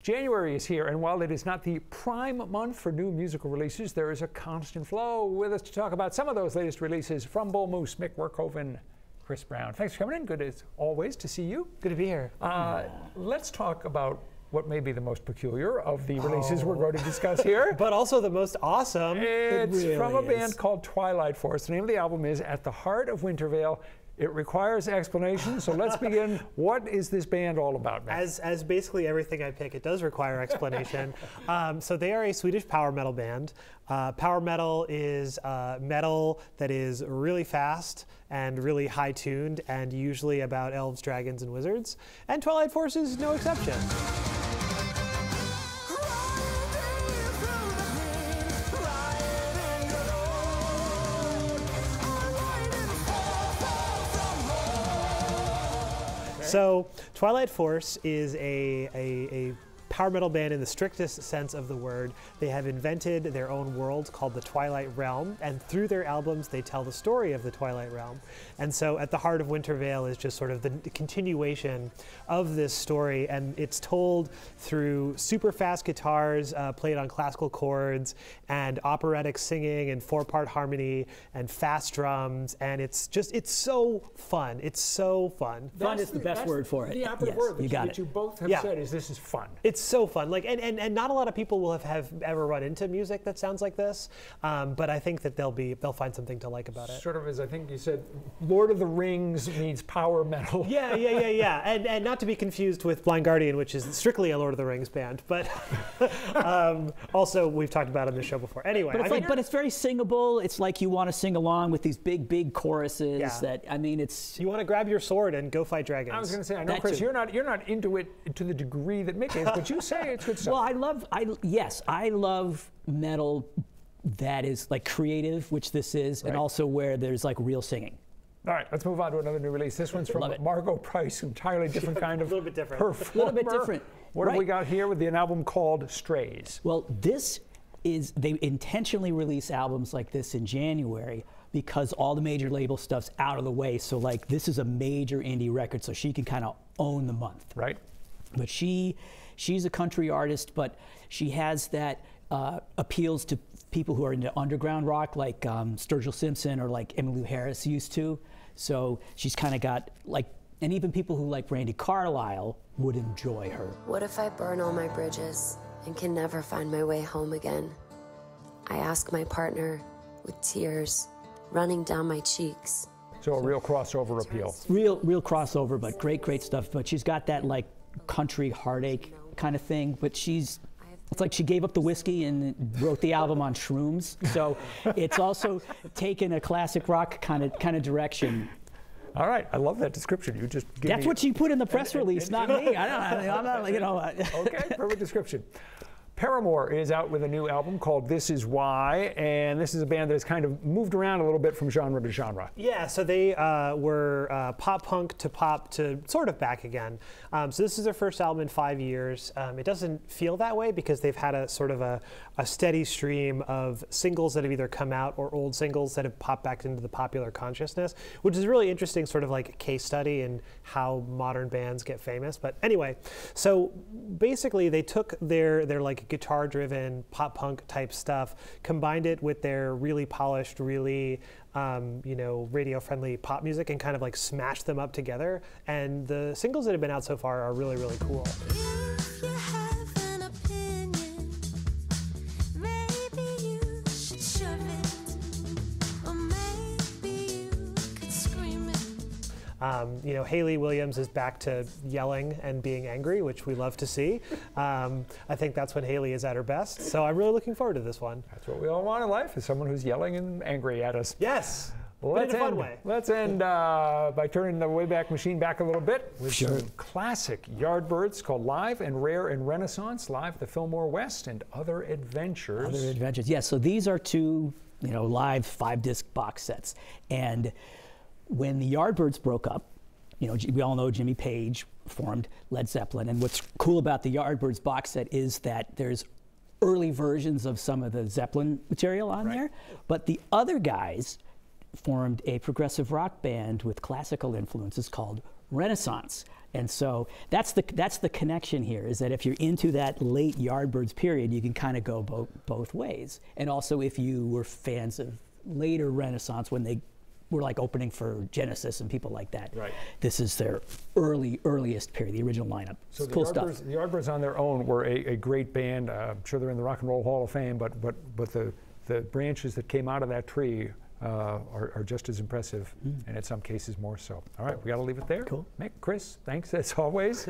January is here, and while it is not the prime month for new musical releases, there is a constant flow. With us to talk about some of those latest releases from Bull Moose, Mick Workhoven, Chris Brown. Thanks for coming in. Good as always to see you. Good to be here. Let's talk about what may be the most peculiar of the releases we're going to discuss here. But also the most awesome. It's really from a band called Twilight Force. The name of the album is At the Heart of Wintervale. It requires explanation, so let's begin. What is this band all about, Matt? As basically everything I pick, it does require explanation. So they are a Swedish power metal band. Power metal is metal that is really fast and really high-tuned, and usually about elves, dragons, and wizards. And Twilight Force is no exception. So Twilight Force is a power metal band in the strictest sense of the word. They have invented their own world called the Twilight Realm, and through their albums they tell the story of the Twilight Realm. And so At the Heart of Wintervale is just sort of the continuation of this story, and it's told through super fast guitars played on classical chords, and operatic singing, and 4-part harmony, and fast drums, and it's so fun. It's so fun. Fun is the best word for it. The operative word that you both have said is this is fun. It's so fun. Like, and not a lot of people will have ever run into music that sounds like this, but I think that they'll find something to like about it. Sort of as I think you said, Lord of the Rings means power metal. Yeah. And not to be confused with Blind Guardian, which is strictly a Lord of the Rings band, but also we've talked about it on this show before. Anyway, but it's very singable. It's like you want to sing along with these big choruses. Yeah. That it's you want to grab your sword and go fight dragons. I was going to say, I know, Chris, you're not into it to the degree that Mick is, but you say it's good stuff. Well, I love metal that is like creative, which this is, and also where there's like real singing. All right, let's move on to another new release. This one's from Margot Price, entirely different kind of a little bit different. Performer. A little bit different. What have we got here with an album called Strays? Well, they intentionally release albums like this in January because all the major label stuff's out of the way. So like this is a major indie record, so she can kind of own the month. Right. But she's a country artist, but she has that appeals to people who are into underground rock, like Sturgill Simpson or like Emmylou Harris used to. So she's kind of got like, and even people who like Randy Carlisle would enjoy her. What if I burn all my bridges and can never find my way home again? I ask my partner with tears running down my cheeks. So a real crossover appeal. Real crossover, but great stuff. But she's got that like country heartache kind of thing, but it's like she gave up the whiskey and wrote the album on shrooms. So it's also taken a classic rock kind of direction. All right, I love that description. You just give That's what she put in the press release, not me. I'm not, Okay, perfect description. Paramore is out with a new album called This Is Why, and this is a band that has kind of moved around a little bit from genre to genre. Yeah, so they were pop punk to pop to sort of back again. So this is their first album in 5 years. It doesn't feel that way because they've had a sort of a steady stream of singles that have either come out or old singles that have popped back into the popular consciousness, which is really interesting, sort of like a case study in how modern bands get famous. But anyway, so basically they took their like guitar-driven pop punk type stuff, combined it with their really polished, really radio-friendly pop music, and kind of like smashed them up together. And the singles that have been out so far are really cool. If you have an opinion, maybe you should shove it, or maybe you could scream it. Hayley Williams is back to yelling and being angry, which we love to see. I think that's when Hayley is at her best. So I'm really looking forward to this one. That's what we all want in life, is someone who's yelling and angry at us. Yes, but in a fun way. Let's end by turning the Wayback Machine back a little bit with some classic Yardbirds called Live and Rare and Renaissance, live at the Fillmore West, and Other Adventures. Yeah, so these are two, live 5-disc box sets. And when the Yardbirds broke up, we all know Jimmy Page formed Led Zeppelin, and what's cool about the Yardbirds box set is that there's early versions of some of the Zeppelin material on there, but the other guys formed a progressive rock band with classical influences called Renaissance. And so that's the connection here, is that if you're into that late Yardbirds period, you can kind of go both ways. And also if you were fans of later Renaissance, when they were like opening for Genesis and people like that, Right. this is their earliest period, the original lineup. So It's cool stuff. The Yardbirds on their own were a great band. I'm sure they're in the Rock and Roll Hall of Fame, but the branches that came out of that tree are just as impressive, and in some cases more so. All right, we got to leave it there. Cool. Mick, Chris, thanks as always.